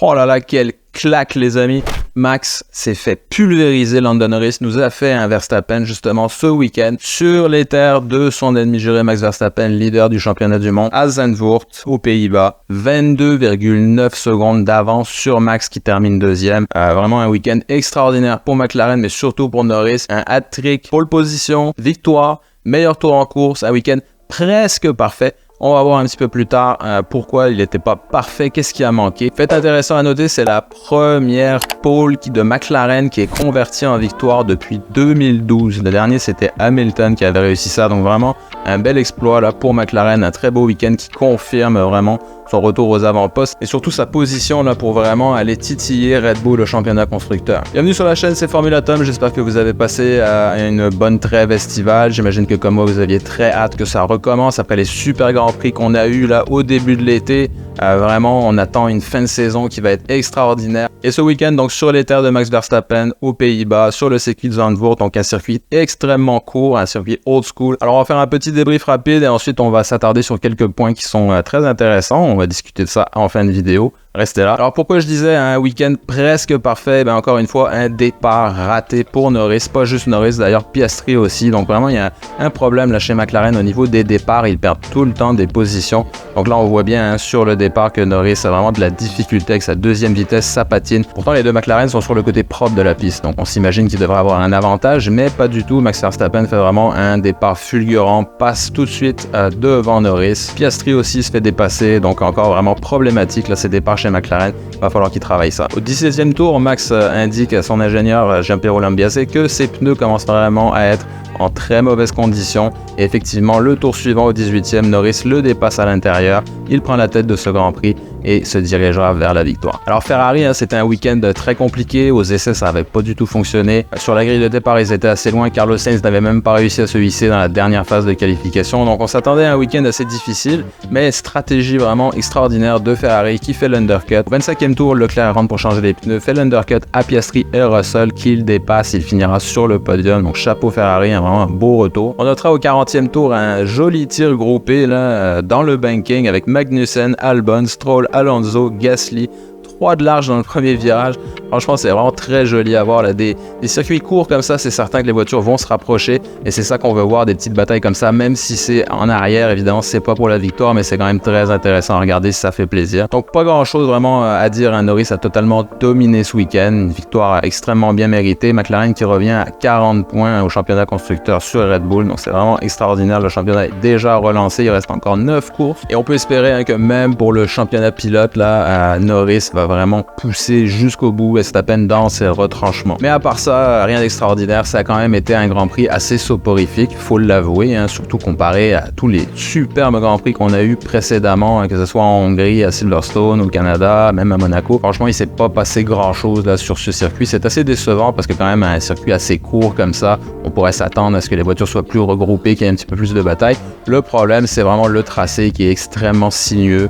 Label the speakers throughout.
Speaker 1: Oh là là, quelle claque les amis. Max s'est fait pulvériser. Lando Norris nous a fait un Verstappen justement ce week-end sur les terres de son ennemi juré Max Verstappen, leader du championnat du monde à Zandvoort aux Pays-Bas. 22,9 secondes d'avance sur Max qui termine deuxième. Vraiment un week-end extraordinaire pour McLaren mais surtout pour Norris. Un hat-trick, pole position, victoire, meilleur tour en course, un week-end presque parfait. On va voir un petit peu plus tard pourquoi il n'était pas parfait, qu'est-ce qui a manqué. Fait intéressant à noter, c'est la première pole de McLaren qui est convertie en victoire depuis 2012. Le dernier, c'était Hamilton qui avait réussi ça. Donc vraiment, un bel exploit là pour McLaren, un très beau week-end qui confirme vraiment son retour aux avant-postes et surtout sa position là pour vraiment aller titiller Red Bull au championnat constructeur. Bienvenue sur la chaîne, c'est Formula Tom, j'espère que vous avez passé une bonne trêve estivale. J'imagine que comme moi vous aviez très hâte que ça recommence après les super grands prix qu'on a eu là au début de l'été. Vraiment on attend une fin de saison qui va être extraordinaire. Et ce week-end donc sur les terres de Max Verstappen aux Pays-Bas, sur le circuit de Zandvoort, donc un circuit extrêmement court, un circuit old school. Alors on va faire un petit débrief rapide et ensuite on va s'attarder sur quelques points qui sont très intéressants. On va discuter de ça en fin de vidéo. Restez là. Alors pourquoi je disais un week-end presque parfait? Ben encore une fois, un départ raté pour Norris. Pas juste Norris, d'ailleurs Piastri aussi. Donc vraiment, il y a un problème là chez McLaren au niveau des départs. Ils perdent tout le temps des positions. Donc là, on voit bien sur le départ que Norris a vraiment de la difficulté avec sa deuxième vitesse, ça patine. Pourtant, les deux McLaren sont sur le côté propre de la piste. Donc on s'imagine qu'il devrait avoir un avantage, mais pas du tout. Max Verstappen fait vraiment un départ fulgurant, passe tout de suite devant Norris. Piastri aussi se fait dépasser, donc encore vraiment problématique là ces départs chez McLaren, il va falloir qu'il travaille ça. Au 17e tour, Max indique à son ingénieur Giampiero Lambiase que ses pneus commencent vraiment à être en très mauvaise condition. Et effectivement, le tour suivant au 18e, Norris le dépasse à l'intérieur. Il prend la tête de ce Grand Prix et se dirigera vers la victoire. Alors Ferrari, c'était un week-end très compliqué. Aux essais, ça n'avait pas du tout fonctionné. Sur la grille de départ, ils étaient assez loin. Carlos Sainz n'avait même pas réussi à se hisser dans la dernière phase de qualification. Donc on s'attendait à un week-end assez difficile, mais stratégie vraiment extraordinaire de Ferrari qui fait l'undercut. Au 25e tour, Leclerc rentre pour changer les pneus, fait l'undercut à Piastri et Russell qu'il dépasse. Il finira sur le podium. Donc chapeau Ferrari, vraiment un beau retour. On notera au 40e tour un joli tir groupé là, dans le banking avec Magnussen, Albon, Stroll, Alonso, Gasly. 3 de large dans le premier virage. Franchement, c'est vraiment très joli à voir. Là. Des circuits courts comme ça, c'est certain que les voitures vont se rapprocher. Et c'est ça qu'on veut voir, des petites batailles comme ça, même si c'est en arrière. Évidemment, c'est pas pour la victoire, mais c'est quand même très intéressant à regarder si ça fait plaisir. Donc, pas grand-chose vraiment à dire. Norris a totalement dominé ce week-end. Une victoire extrêmement bien méritée. McLaren qui revient à 40 points au championnat constructeur sur Red Bull. Donc, c'est vraiment extraordinaire. Le championnat est déjà relancé. Il reste encore 9 courses. Et on peut espérer que même pour le championnat pilote, là, Norris va vraiment pousser jusqu'au bout, Verstappen dans ses retranchements. Mais à part ça, rien d'extraordinaire, ça a quand même été un Grand Prix assez soporifique, faut l'avouer, surtout comparé à tous les superbes Grands Prix qu'on a eu précédemment, que ce soit en Hongrie, à Silverstone, au Canada, même à Monaco. Franchement, il s'est pas passé grand chose là sur ce circuit, c'est assez décevant parce que quand même un circuit assez court comme ça, on pourrait s'attendre à ce que les voitures soient plus regroupées, qu'il y ait un petit peu plus de bataille. Le problème, c'est vraiment le tracé qui est extrêmement sinueux.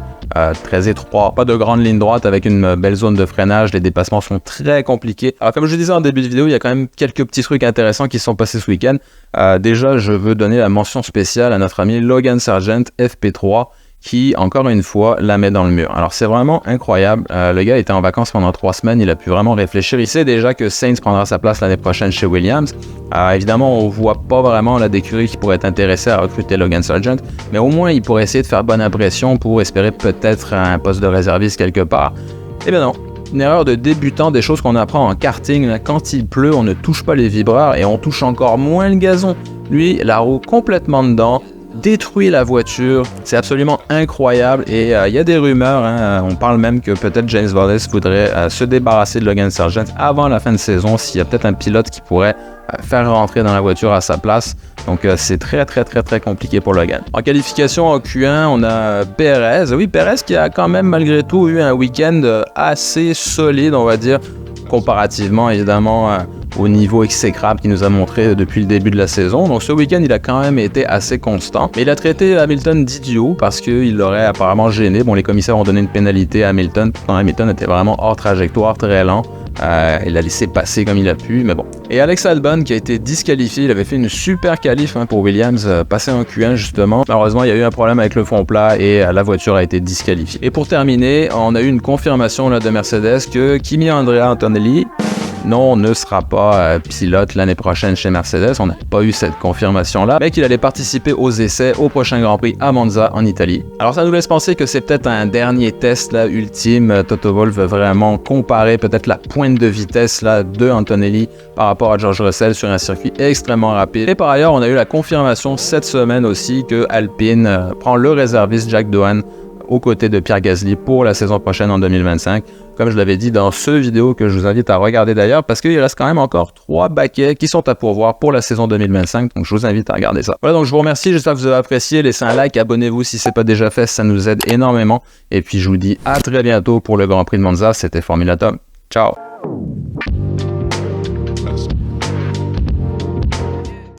Speaker 1: Très étroit, pas de grande ligne droite avec une belle zone de freinage, les dépassements sont très compliqués. Alors comme je disais en début de vidéo, il y a quand même quelques petits trucs intéressants qui se sont passés ce week-end. Déjà, je veux donner la mention spéciale à notre ami Logan Sargent, FP3, qui, encore une fois, la met dans le mur. Alors, c'est vraiment incroyable. Le gars était en vacances pendant 3 semaines, il a pu vraiment réfléchir. Il sait déjà que Sainz prendra sa place l'année prochaine chez Williams. Évidemment, on voit pas vraiment la d'écurie qui pourrait être intéressée à recruter Logan Sargent, mais au moins, il pourrait essayer de faire bonne impression pour espérer peut-être un poste de réserviste quelque part. Eh bien non. Une erreur de débutant, des choses qu'on apprend en karting. Là, quand il pleut, on ne touche pas les vibreurs et on touche encore moins le gazon. Lui, la roue complètement dedans, détruit la voiture, c'est absolument incroyable et il y a des rumeurs, on parle même que peut-être James Wallace voudrait se débarrasser de Logan Sargent avant la fin de saison s'il y a peut-être un pilote qui pourrait faire rentrer dans la voiture à sa place. Donc c'est très compliqué pour Logan. En qualification en Q1, on a Perez. Oui, Perez qui a quand même malgré tout eu un week-end assez solide, on va dire, comparativement évidemment au niveau exécrable qu'il nous a montré depuis le début de la saison. Donc ce week-end, il a quand même été assez constant. Mais il a traité Hamilton d'idiot parce qu'il l'aurait apparemment gêné. Bon, les commissaires ont donné une pénalité à Hamilton. Pourtant, Hamilton était vraiment hors trajectoire, très lent. Il a laissé passer comme il a pu, mais bon. Et Alex Albon qui a été disqualifié, il avait fait une super qualif pour Williams, passé en Q1 justement. Malheureusement, il y a eu un problème avec le fond plat et la voiture a été disqualifiée. Et pour terminer, on a eu une confirmation là, de Mercedes que Kimi Andrea Antonelli ne sera pas pilote l'année prochaine chez Mercedes. On n'a pas eu cette confirmation-là, mais qu'il allait participer aux essais au prochain Grand Prix à Monza en Italie. Alors ça nous laisse penser que c'est peut-être un dernier test là, ultime. Toto Wolff veut vraiment comparer peut-être la pointe de vitesse là, de Antonelli par rapport à George Russell sur un circuit extrêmement rapide. Et par ailleurs, on a eu la confirmation cette semaine aussi que Alpine prend le réserviste Jack Doohan aux côtés de Pierre Gasly pour la saison prochaine en 2025. Comme je l'avais dit dans ce vidéo que je vous invite à regarder d'ailleurs, parce qu'il reste quand même encore 3 baquets qui sont à pourvoir pour la saison 2025, donc je vous invite à regarder ça. Voilà, donc je vous remercie, j'espère que vous avez apprécié, laissez un like, abonnez-vous si ce n'est pas déjà fait, ça nous aide énormément, et puis je vous dis à très bientôt pour le Grand Prix de Monza, c'était Formula Tom, ciao.